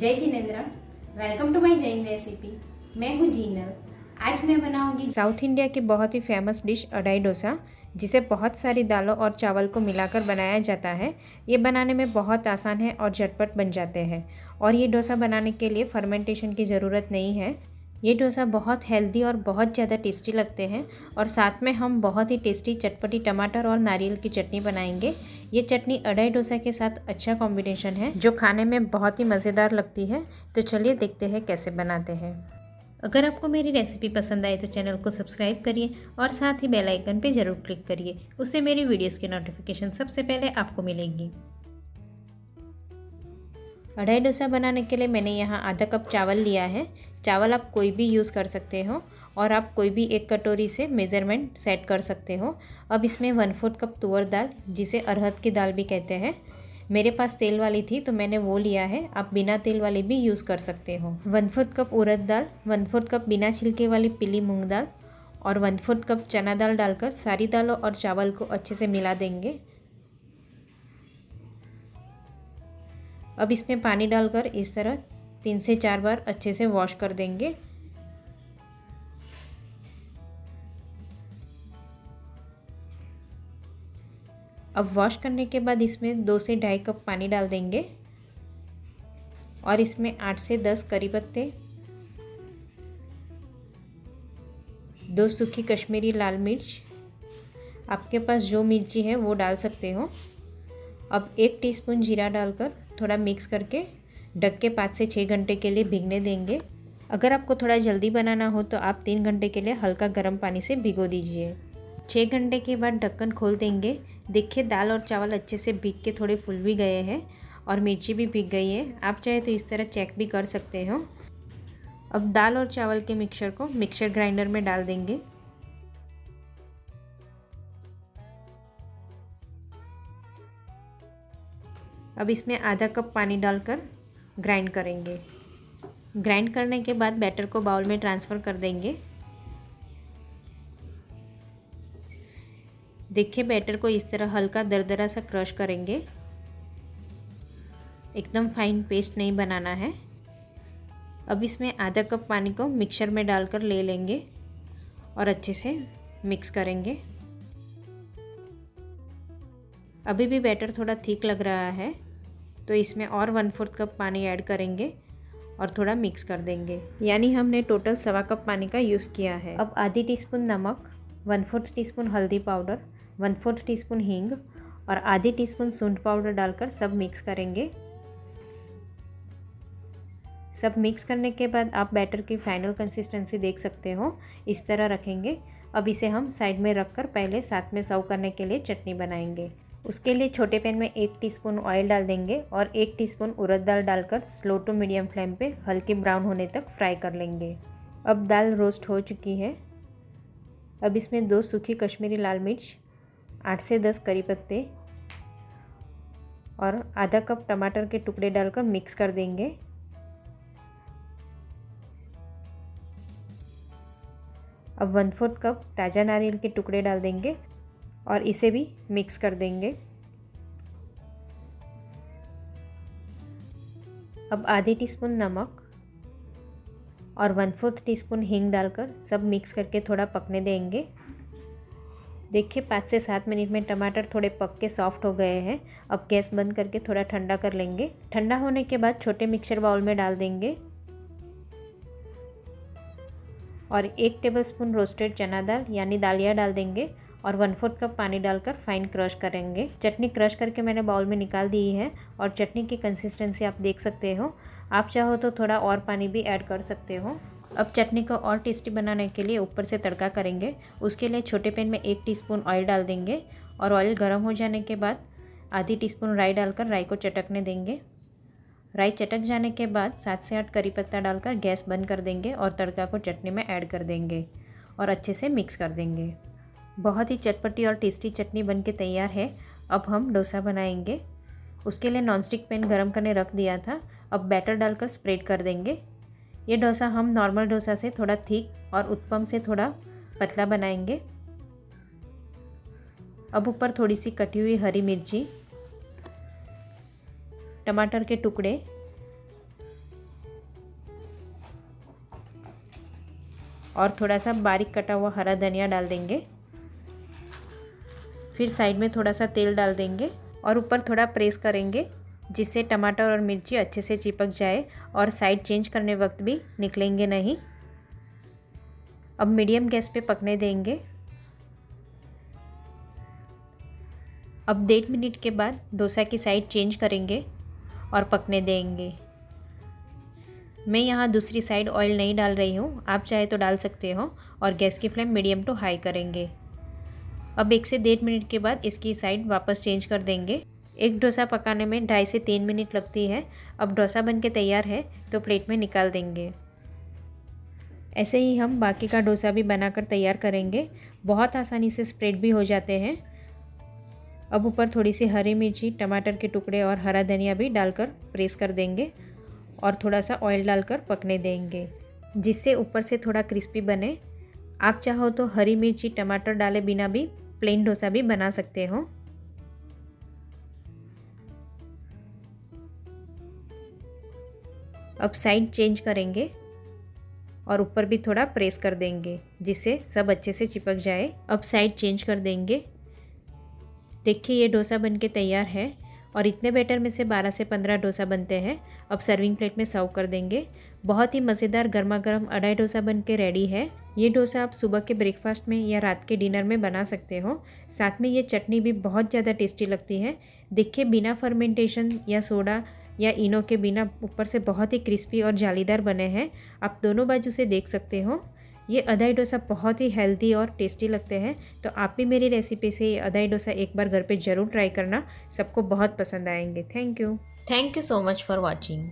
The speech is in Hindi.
जय जिनेंद्र। Welcome to my Jain recipe. मैं हूँ जीनल। आज मैं बनाऊंगी साउथ इंडिया की बहुत ही फेमस डिश अढ़ाई डोसा, जिसे बहुत सारी दालों और चावल को मिलाकर बनाया जाता है। ये बनाने में बहुत आसान है और झटपट बन जाते हैं। और ये डोसा बनाने के लिए फर्मेंटेशन की ज़रूरत नहीं है। ये डोसा बहुत हेल्दी और बहुत ज़्यादा टेस्टी लगते हैं। और साथ में हम बहुत ही टेस्टी चटपटी टमाटर और नारियल की चटनी बनाएंगे। ये चटनी अढ़ाई डोसा के साथ अच्छा कॉम्बिनेशन है जो खाने में बहुत ही मज़ेदार लगती है। तो चलिए देखते हैं कैसे बनाते हैं। अगर आपको मेरी रेसिपी पसंद आए तो चैनल को सब्सक्राइब करिए और साथ ही बेल आइकन पे ज़रूर क्लिक करिए। उससे मेरी वीडियोस की नोटिफिकेशन सबसे पहले आपको मिलेगी। अढ़ाई डोसा बनाने के लिए मैंने यहाँ आधा कप चावल लिया है। चावल आप कोई भी यूज़ कर सकते हो और आप कोई भी एक कटोरी से मेज़रमेंट सेट कर सकते हो। अब इसमें 1/4 कप तुअर दाल, जिसे अरहर की दाल भी कहते हैं, मेरे पास तेल वाली थी तो मैंने वो लिया है। आप बिना तेल वाली भी यूज़ कर सकते हो। 1/4 कप उड़द दाल, 1/4 कप बिना छिलके वाली पीली मूंग दाल और 1/4 कप चना दाल डालकर सारी दालों और चावल को अच्छे से मिला देंगे। अब इसमें पानी डालकर इस तरह 3 से 4 बार अच्छे से वॉश कर देंगे। अब वॉश करने के बाद इसमें 2 से 2.5 कप पानी डाल देंगे और इसमें 8 से 10 करी पत्ते, 2 सूखी कश्मीरी लाल मिर्च, आपके पास जो मिर्ची है वो डाल सकते हो। अब 1 टीस्पून जीरा डालकर थोड़ा मिक्स करके ढक के 5 से 6 घंटे के लिए भीगने देंगे। अगर आपको थोड़ा जल्दी बनाना हो तो आप 3 घंटे के लिए हल्का गर्म पानी से भिगो दीजिए। 6 घंटे के बाद ढक्कन खोल देंगे। देखिए दाल और चावल अच्छे से भीग के थोड़े फूल भी गए हैं और मिर्ची भी भीग गई है। आप चाहे तो इस तरह चेक भी कर सकते हो। अब दाल और चावल के मिक्सचर को मिक्सर ग्राइंडर में डाल देंगे। अब इसमें आधा कप पानी डालकर ग्राइंड करेंगे। ग्राइंड करने के बाद बैटर को बाउल में ट्रांसफ़र कर देंगे। देखिए बैटर को इस तरह हल्का दरदरा सा क्रश करेंगे। एकदम फाइन पेस्ट नहीं बनाना है। अब इसमें आधा कप पानी को मिक्सर में डालकर ले लेंगे और अच्छे से मिक्स करेंगे। अभी भी बैटर थोड़ा थिक लग रहा है तो इसमें और 1/4 कप पानी ऐड करेंगे और थोड़ा मिक्स कर देंगे। यानी हमने टोटल 1/4 कप पानी का यूज़ किया है। अब आधी टीस्पून नमक, 1/4 टीस्पून हल्दी पाउडर, 1/4 टीस्पून हींग और आधी टीस्पून सूंठ पाउडर डालकर सब मिक्स करेंगे। सब मिक्स करने के बाद आप बैटर की फाइनल कंसिस्टेंसी देख सकते हो, इस तरह रखेंगे। अब इसे हम साइड में रखकर पहले साथ में सर्व करने के लिए चटनी बनाएंगे। उसके लिए छोटे पैन में 1 टीस्पून ऑयल डाल देंगे और 1 टीस्पून उड़द दाल डालकर स्लो टू मीडियम फ्लेम पे हल्के ब्राउन होने तक फ्राई कर लेंगे। अब दाल रोस्ट हो चुकी है। अब इसमें 2 सूखी कश्मीरी लाल मिर्च, 8 से 10 करी पत्ते और आधा कप टमाटर के टुकड़े डालकर मिक्स कर देंगे। अब 1/4 कप ताज़ा नारियल के टुकड़े डाल देंगे और इसे भी मिक्स कर देंगे। अब आधी टीस्पून नमक और 1/4 टीस्पून हींग डालकर सब मिक्स करके थोड़ा पकने देंगे। देखिए 5 से 7 मिनट में टमाटर थोड़े पक के सॉफ्ट हो गए हैं। अब गैस बंद करके थोड़ा ठंडा कर लेंगे। ठंडा होने के बाद छोटे मिक्सर बाउल में डाल देंगे और 1 टेबलस्पून रोस्टेड चना दाल यानी दालिया डाल देंगे और 1/4 कप पानी डालकर फाइन क्रश करेंगे। चटनी क्रश करके मैंने बाउल में निकाल दी है और चटनी की कंसिस्टेंसी आप देख सकते हो। आप चाहो तो थोड़ा और पानी भी ऐड कर सकते हो। अब चटनी को और टेस्टी बनाने के लिए ऊपर से तड़का करेंगे। उसके लिए छोटे पैन में 1 टीस्पून ऑयल डाल देंगे और ऑयल गर्म हो जाने के बाद आधी टीस्पून राई डालकर राई को चटकने देंगे। राई चटक जाने के बाद 7 से 8 करी पत्ता डालकर गैस बंद कर देंगे और तड़का को चटनी में ऐड कर देंगे और अच्छे से मिक्स कर देंगे। बहुत ही चटपटी और टेस्टी चटनी बनके तैयार है। अब हम डोसा बनाएंगे। उसके लिए नॉनस्टिक पैन गरम करने रख दिया था। अब बैटर डालकर स्प्रेड कर देंगे। ये डोसा हम नॉर्मल डोसा से थोड़ा थिक और उत्पम से थोड़ा पतला बनाएंगे। अब ऊपर थोड़ी सी कटी हुई हरी मिर्ची, टमाटर के टुकड़े और थोड़ा सा बारीक कटा हुआ हरा धनिया डाल देंगे। फिर साइड में थोड़ा सा तेल डाल देंगे और ऊपर थोड़ा प्रेस करेंगे जिससे टमाटर और मिर्ची अच्छे से चिपक जाए और साइड चेंज करने वक्त भी निकलेंगे नहीं। अब मीडियम गैस पे पकने देंगे। अब 1.5 मिनट के बाद डोसा की साइड चेंज करेंगे और पकने देंगे। मैं यहाँ दूसरी साइड ऑयल नहीं डाल रही हूँ, आप चाहे तो डाल सकते हो। और गैस की फ्लेम मीडियम टू हाई करेंगे। अब 1 से 1.5 मिनट के बाद इसकी साइड वापस चेंज कर देंगे। एक डोसा पकाने में 2.5 से 3 मिनट लगती है। अब डोसा बनके तैयार है तो प्लेट में निकाल देंगे। ऐसे ही हम बाकी का डोसा भी बनाकर तैयार करेंगे। बहुत आसानी से स्प्रेड भी हो जाते हैं। अब ऊपर थोड़ी सी हरी मिर्ची, टमाटर के टुकड़े और हरा धनिया भी डालकर प्रेस कर देंगे और थोड़ा सा ऑयल डालकर पकने देंगे जिससे ऊपर से थोड़ा क्रिस्पी बने। आप चाहो तो हरी मिर्ची, टमाटर डाले बिना भी प्लेन डोसा भी बना सकते हो। अब साइड चेंज करेंगे और ऊपर भी थोड़ा प्रेस कर देंगे जिससे सब अच्छे से चिपक जाए। अब साइड चेंज कर देंगे। देखिए ये डोसा बनके तैयार है और इतने बैटर में से 12 से 15 डोसा बनते हैं। अब सर्विंग प्लेट में सर्व कर देंगे। बहुत ही मज़ेदार गर्मा गर्म अढ़ाई डोसा बनके रेडी है। ये डोसा आप सुबह के ब्रेकफास्ट में या रात के डिनर में बना सकते हो। साथ में ये चटनी भी बहुत ज़्यादा टेस्टी लगती है। देखिए बिना फर्मेंटेशन या सोडा या इनो के बिना ऊपर से बहुत ही क्रिस्पी और जालीदार बने हैं। आप दोनों बाजू से देख सकते हो। ये अढ़ाई डोसा बहुत ही हेल्दी और टेस्टी लगते हैं। तो आप भी मेरी रेसिपी से ये अढ़ाई डोसा एक बार घर पे ज़रूर ट्राई करना, सबको बहुत पसंद आएंगे। Thank you so much for watching.